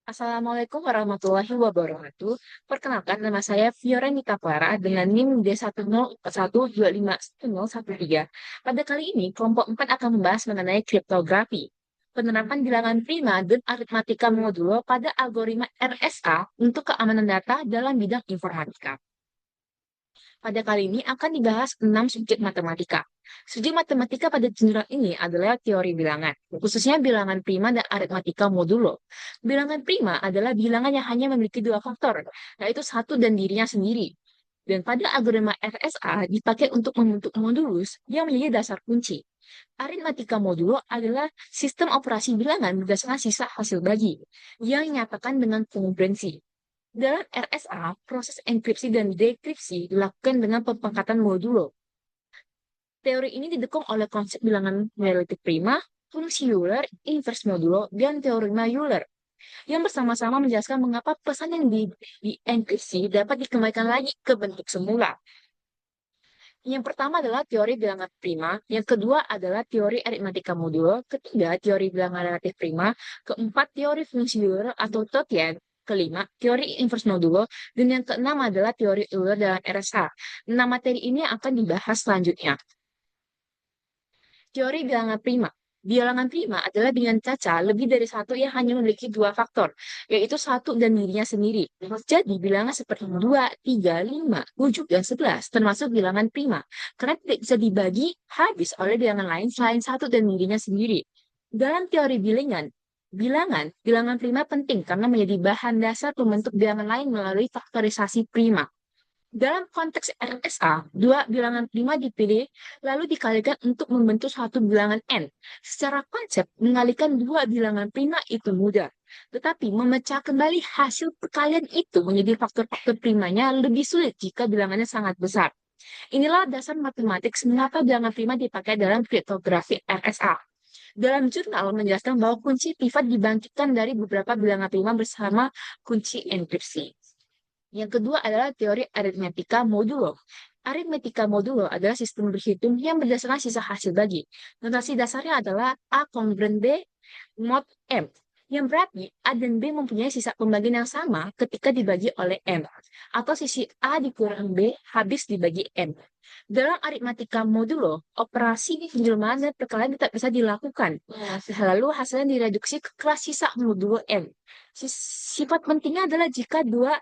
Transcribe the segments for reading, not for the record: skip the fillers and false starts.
Assalamualaikum warahmatullahi wabarakatuh. Perkenalkan, nama saya Fiorenita Clara dengan NIM D1041251013. Pada kali ini, kelompok 4 akan membahas mengenai kriptografi, penerapan bilangan prima dan aritmatika modulo pada algoritma RSA untuk keamanan data dalam bidang informatika. Pada kali ini akan dibahas 6 subjek matematika. Subjek matematika pada jenjang ini adalah teori bilangan, khususnya bilangan prima dan aritmatika modulo. Bilangan prima adalah bilangan yang hanya memiliki dua faktor, yaitu satu dan dirinya sendiri. Dan pada algoritma RSA dipakai untuk membentuk modulus yang menjadi dasar kunci. Aritmatika modulo adalah sistem operasi bilangan berdasarkan sisa hasil bagi, yang dinyatakan dengan kongruensi. Dalam RSA, proses enkripsi dan dekripsi dilakukan dengan pemangkatan modulo. Teori ini didukung oleh konsep bilangan relatif prima, fungsi Euler, inverse modulo, dan teorema Euler, yang bersama-sama menjelaskan mengapa pesan yang dienkripsi dapat dikembalikan lagi ke bentuk semula. Yang pertama adalah teori bilangan prima, yang kedua adalah teori aritmatika modulo, ketiga teori bilangan relatif prima, keempat teori fungsi Euler atau Totien, kelima teori inverse modulo, dan yang keenam adalah teori Euler dalam RSA. 6 materi ini akan dibahas selanjutnya. Teori bilangan prima. Bilangan prima adalah bilangan caca lebih dari satu yang hanya memiliki dua faktor, yaitu satu dan dirinya sendiri. Jadi bilangan seperti 2, 3, 5, 7, dan 11 termasuk bilangan prima, karena tidak bisa dibagi habis oleh bilangan lain selain satu dan dirinya sendiri. Dalam teori bilangan prima penting karena menjadi bahan dasar pembentuk bilangan lain melalui faktorisasi prima. Dalam konteks RSA, dua bilangan prima dipilih lalu dikalikan untuk membentuk satu bilangan N. Secara konsep, mengalikan dua bilangan prima itu mudah. Tetapi memecah kembali hasil perkalian itu menjadi faktor-faktor primanya lebih sulit jika bilangannya sangat besar. Inilah dasar matematik mengapa bilangan prima dipakai dalam kriptografi RSA. Dalam jurnal menjelaskan bahwa kunci pivot dibangkitkan dari beberapa bilangan prima bersama kunci enkripsi. Yang kedua adalah teori aritmetika modulo. Aritmetika modulo adalah sistem berhitung yang berdasarkan sisa hasil bagi. Notasi dasarnya adalah A kongruen B mod M, yang berarti A dan B mempunyai sisa pembagian yang sama ketika dibagi oleh M, atau sisi A dikurang B habis dibagi M. Dalam aritmetika modulo, operasi penjelmaan dan perkalian tetap bisa dilakukan. Lalu hasilnya direduksi ke kelas sisa modulo M. Sifat pentingnya adalah jika dua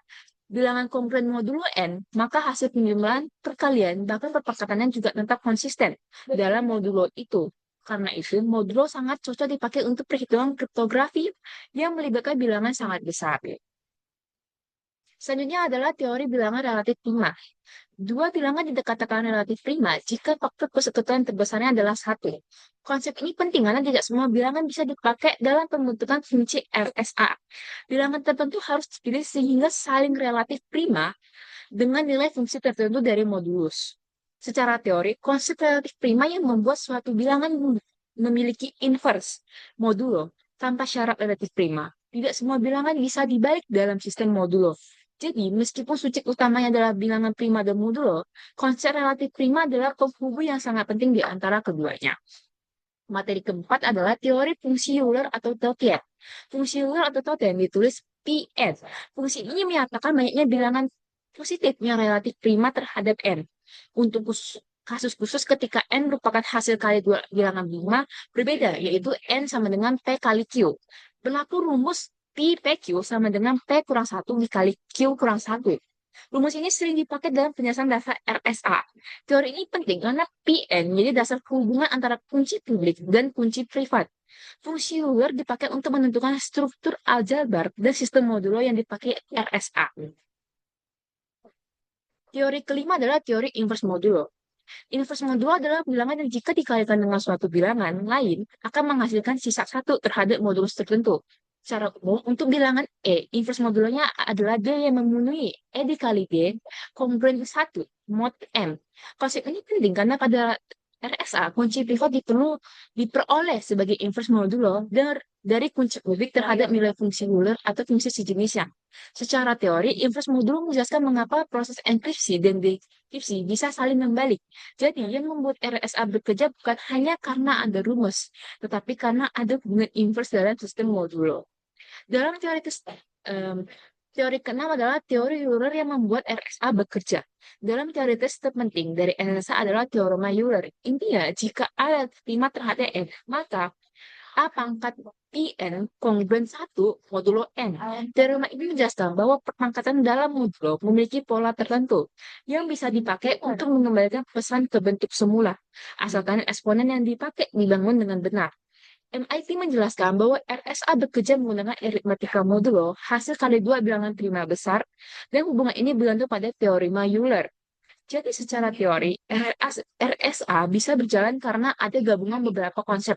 bilangan kongruen modulo N, maka hasil penjumlahan perkalian bahkan perpakatannya juga tetap konsisten dalam modulo itu. Karena itu, modulo sangat cocok dipakai untuk perhitungan kriptografi yang melibatkan bilangan sangat besar. Selanjutnya adalah teori bilangan relatif prima. Dua bilangan dikatakan relatif prima jika faktor persekutuan terbesarnya adalah satu. Konsep ini penting karena tidak semua bilangan bisa dipakai dalam pembentukan fungsi RSA. Bilangan tertentu harus dipilih sehingga saling relatif prima dengan nilai fungsi tertentu dari modulus. Secara teori, konsep relatif prima yang membuat suatu bilangan memiliki inverse modulo tanpa syarat relatif prima. Tidak semua bilangan bisa dibalik dalam sistem modulo. Jadi, meskipun subjek utamanya adalah bilangan prima dan modulo, konsep relatif prima adalah penghubung yang sangat penting di antara keduanya. Materi keempat adalah teori fungsi Euler atau Taussian. Fungsi Euler atau Taussian ditulis Pn. Fungsi ini menyatakan banyaknya bilangan positif yang relatif prima terhadap n. Untuk kasus khusus ketika n merupakan hasil kali dua bilangan prima berbeda, yaitu n sama dengan p kali q. Berlaku rumus Pi PQ sama dengan P kurang 1 dikali Q kurang 1. Rumus ini sering dipakai dalam penjelasan dasar RSA. Teori ini penting karena Pn menjadi dasar hubungan antara kunci publik dan kunci privat. Fungsi Euler dipakai untuk menentukan struktur aljabar dan sistem modulo yang dipakai RSA. Teori kelima adalah teori inverse modulo. Inverse modulo adalah bilangan yang jika dikalikan dengan suatu bilangan lain akan menghasilkan sisa satu terhadap modulus tertentu. Secara umum, untuk bilangan E, inverse modulonya adalah D yang memenuhi E dikali D, kongruen 1, mod M. Konsep ini penting karena pada RSA, kunci pivot diperoleh sebagai inverse modulo dari kunci kubik terhadap nilai fungsi Euler atau fungsi sejenisnya. Secara teori, inverse modulo menjelaskan mengapa proses enkripsi dan dekripsi bisa saling membalik. Jadi, yang membuat RSA bekerja bukan hanya karena ada rumus, tetapi karena ada hubungan inverse dalam sistem modulo. Dalam teori keenam adalah teori Euler yang membuat RSA bekerja. Dalam teori tes terpenting dari RSA adalah teorema Euler. Intinya, jika A prima terhadap N, maka A pangkat Pn kongruen 1 modulo N. Teorema ini menjelaskan bahwa perpangkatan dalam modulo memiliki pola tertentu yang bisa dipakai untuk mengembalikan pesan ke bentuk semula, asalkan eksponen yang dipakai dibangun dengan benar. MIT menjelaskan bahwa RSA bekerja menggunakan aritmatika modulo hasil kali dua bilangan prima besar, dan hubungan ini bergantung pada teorema Euler. Jadi secara teori, RSA bisa berjalan karena ada gabungan beberapa konsep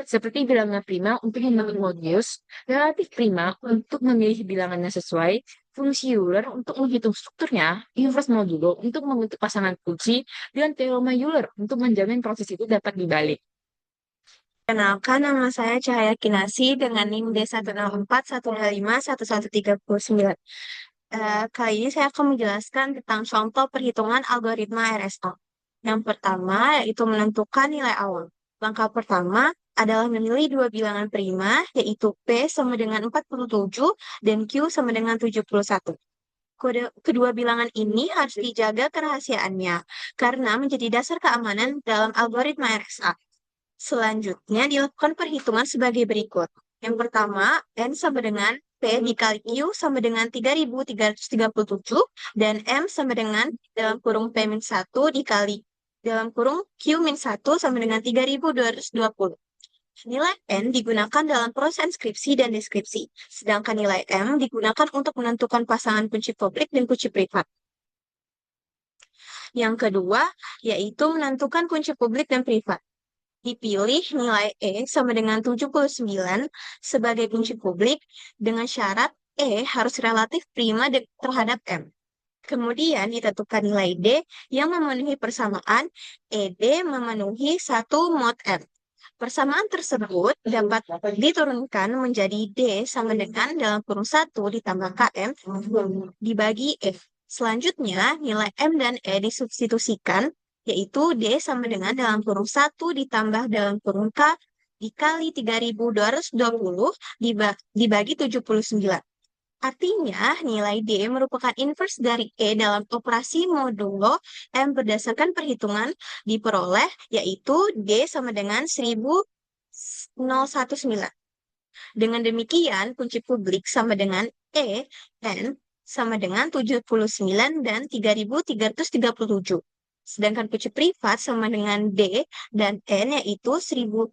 seperti bilangan prima untuk membentuk modulus, relatif prima untuk memilih bilangan yang sesuai, fungsi Euler untuk menghitung strukturnya, inverse modulo untuk membentuk pasangan kunci, dan teorema Euler untuk menjamin proses itu dapat dibalik. Kenalkan, nama saya Cahaya Kinasi dengan NIM D16412511339. Kali ini saya akan menjelaskan tentang contoh perhitungan algoritma RSA. Yang pertama yaitu menentukan nilai awal. Langkah pertama adalah memilih dua bilangan prima, yaitu P sama dengan 47 dan Q sama dengan 71. Kedua bilangan ini harus dijaga kerahasiaannya karena menjadi dasar keamanan dalam algoritma RSA. Selanjutnya dilakukan perhitungan sebagai berikut. Yang pertama, N sama dengan P dikali Q sama dengan 3.337 dan M sama dengan dalam kurung P-1 dikali dalam kurung Q-1 sama dengan 3.220. Nilai N digunakan dalam proses inskripsi dan deskripsi, sedangkan nilai M digunakan untuk menentukan pasangan kunci publik dan kunci privat. Yang kedua, yaitu menentukan kunci publik dan privat. Dipilih nilai E sama dengan 79 sebagai kunci publik dengan syarat E harus relatif prima terhadap M. Kemudian ditentukan nilai D yang memenuhi persamaan ED memenuhi 1 mod M. Persamaan tersebut dapat diturunkan menjadi D sama dengan dalam kurung 1 ditambah KM dibagi F. Selanjutnya, nilai M dan E disubstitusikan, yaitu D sama dengan dalam kurung 1 ditambah dalam kurung K dikali 3.220 dibagi 79. Artinya, nilai D merupakan inverse dari E dalam operasi modulo M berdasarkan perhitungan diperoleh, yaitu D sama dengan 1019. Dengan demikian, kunci publik sama dengan E, N, sama dengan 79 dan 3.337. Sedangkan kunci privat sama dengan D dan N, yaitu 1019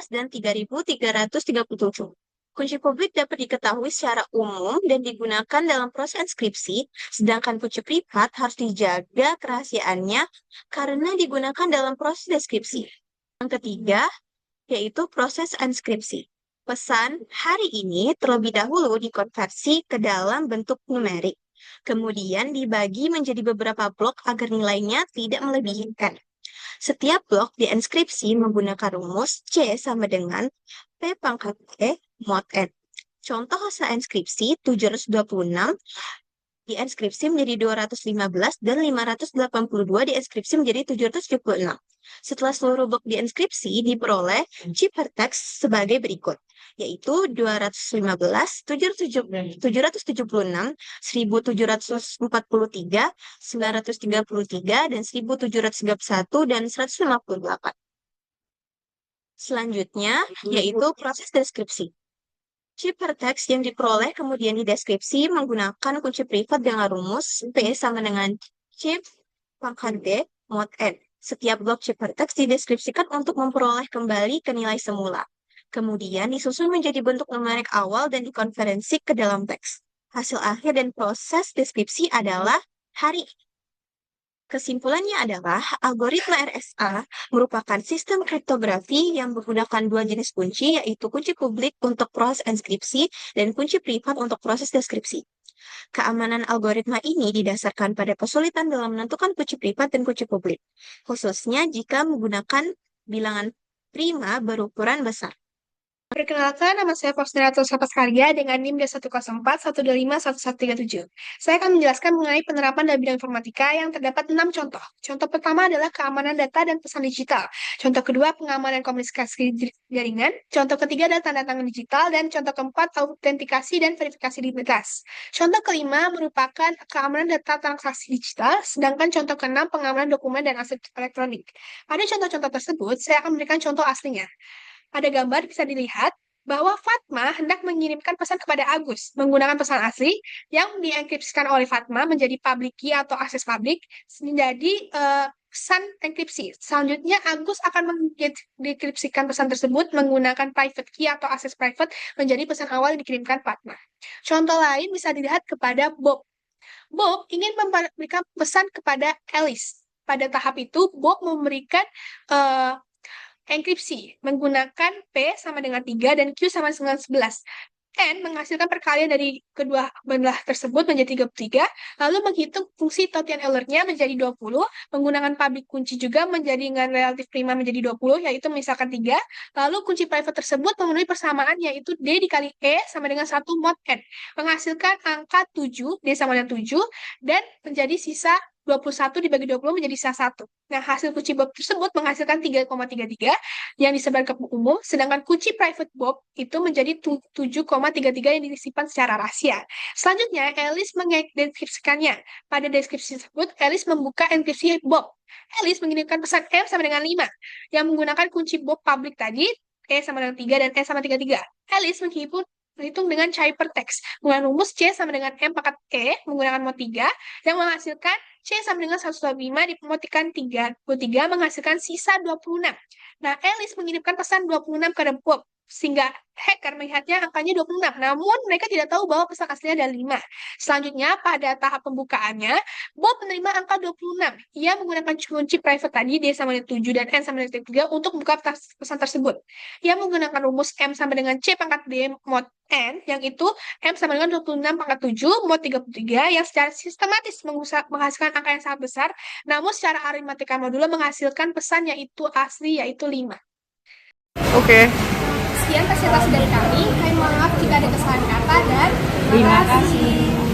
dan 3.337. Kunci publik dapat diketahui secara umum dan digunakan dalam proses inskripsi, sedangkan kunci privat harus dijaga kerahasiaannya karena digunakan dalam proses deskripsi. Yang ketiga, yaitu proses inskripsi. Pesan hari ini terlebih dahulu dikonversi ke dalam bentuk numerik, kemudian dibagi menjadi beberapa blok agar nilainya tidak melebihi N. Setiap blok diinskripsi menggunakan rumus C sama dengan P pangkat E mod N. Contoh hasil inskripsi 726 diinskripsi menjadi 215 dan 582 diinskripsi menjadi 776. Setelah seluruh blok diinskripsi diperoleh ciphertext sebagai berikut, yaitu 215, 776, 1743, 933, dan 1731, dan 158. Selanjutnya, yaitu proses deskripsi. Ciphertext yang diperoleh kemudian dideskripsi menggunakan kunci privat dengan rumus P sama dengan cip pangkat D mod N. Setiap blok ciphertext dideskripsikan untuk memperoleh kembali ke nilai semula. Kemudian disusun menjadi bentuk numerik awal dan dikonferensi ke dalam teks. Hasil akhir dan proses deskripsi adalah hari ini. Kesimpulannya adalah algoritma RSA merupakan sistem kriptografi yang menggunakan dua jenis kunci, yaitu kunci publik untuk proses inskripsi dan kunci privat untuk proses deskripsi. Keamanan algoritma ini didasarkan pada kesulitan dalam menentukan kunci privat dan kunci publik, khususnya jika menggunakan bilangan prima berukuran besar. Perkenalkan, nama saya Fosneratul Sapaskaria dengan NIM D104-125-1137. Saya akan menjelaskan mengenai penerapan dalam bidang informatika yang terdapat 6 contoh. Contoh pertama adalah keamanan data dan pesan digital. Contoh kedua, pengamanan komunikasi jaringan. Contoh ketiga adalah tanda tangan digital. Dan contoh keempat, autentikasi dan verifikasi identitas. Contoh kelima merupakan keamanan data transaksi digital, sedangkan contoh keenam pengamanan dokumen dan aset elektronik. Pada contoh-contoh tersebut, saya akan memberikan contoh aslinya. Ada gambar bisa dilihat bahwa Fatma hendak mengirimkan pesan kepada Agus menggunakan pesan asli yang dienkripsikan oleh Fatma menjadi public key atau akses publik menjadi pesan enkripsi. Selanjutnya Agus akan mendekripsikan pesan tersebut menggunakan private key atau akses private menjadi pesan awal yang dikirimkan Fatma. Contoh lain bisa dilihat kepada Bob. Bob ingin memberikan pesan kepada Alice. Pada tahap itu, Bob memberikan enkripsi menggunakan P sama dengan 3 dan Q sama dengan 11. N menghasilkan perkalian dari kedua belah tersebut menjadi 33, lalu menghitung fungsi Tautian Euler-nya menjadi 20, menggunakan public kunci juga menjadi dengan relatif prima menjadi 20, yaitu misalkan 3, lalu kunci private tersebut memenuhi persamaan yaitu D dikali E sama dengan 1 mod N, menghasilkan angka 7, D sama dengan 7, dan menjadi sisa 21 dibagi 20 menjadi sisa 1. Nah, hasil kunci Bob tersebut menghasilkan 3,33 yang disebar ke umum, sedangkan kunci private Bob itu menjadi 7,33 yang disimpan secara rahasia. Selanjutnya, Alice mendeskripsikannya. Pada deskripsi tersebut, Alice membuka enkripsi Bob. Alice mengirimkan pesan M sama dengan 5, yang menggunakan kunci Bob public tadi, E sama dengan 3 dan E sama 33. Alice menghitung dengan hypertext, menggunakan rumus C sama dengan M pangkat E, menggunakan mod 3, yang menghasilkan C sama dengan 125 dipemutikan 33 menghasilkan sisa 26. Nah, Alice mengirimkan pesan 26 ke Bob, sehingga hacker melihatnya angkanya 26. Namun, mereka tidak tahu bahwa pesan aslinya ada 5. Selanjutnya, pada tahap pembukaannya, Bob menerima angka 26. Ia menggunakan kunci private tadi, D sama dengan 7 dan N sama dengan 3, untuk membuka pesan tersebut. Ia menggunakan rumus M sama dengan C pangkat D mod N, yang itu M sama dengan 26 pangkat 7 mod 33, yang secara sistematis menghasilkan angka yang sangat besar, namun secara aritmatika modulo menghasilkan pesan yaitu asli, yaitu 5. Oke. Sekian presentasi dari kami. Kami mohon maaf jika ada kesalahan kata dan Terima kasih.